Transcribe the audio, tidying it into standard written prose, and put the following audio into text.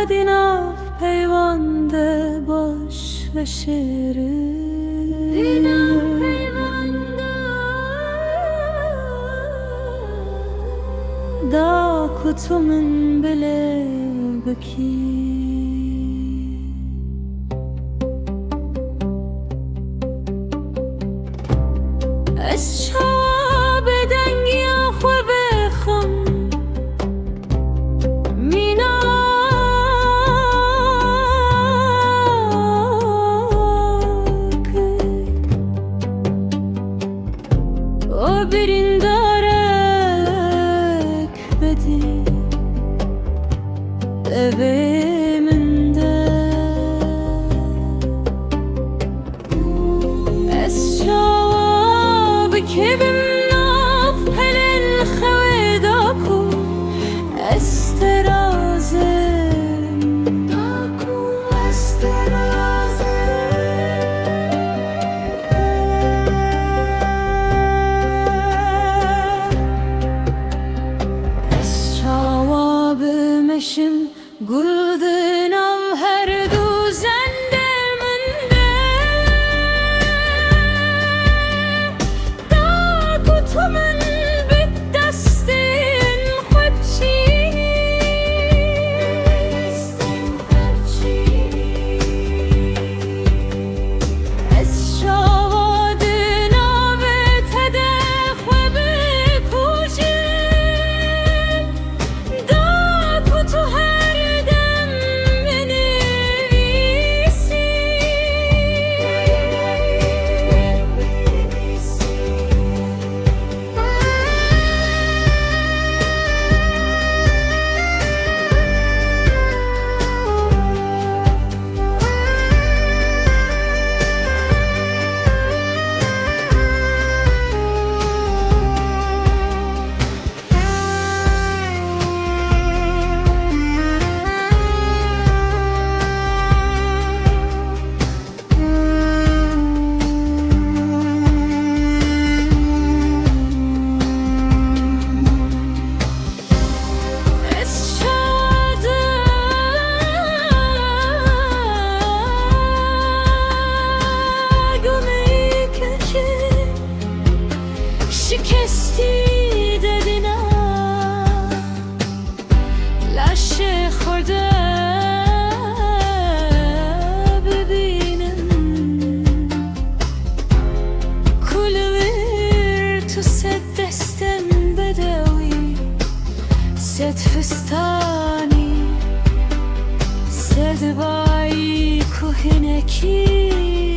دیناف پیوانده باش و شیره دا کتو من بله بکی از شاب دنگی آخو بخم مینا o birindarek bedi eviminde es şavab kebim naf pelin xevedaku es terazim daku es meşim guldun av her düzende minde da kutumun bit destin xwebçi es şavadın avet hede xwebe kujin da kutu her dem menevisi شکستی ددینا لاشه خورده ببینم کلویر تو سد دستم بدوی سد فستانی سد بایی کوهنکی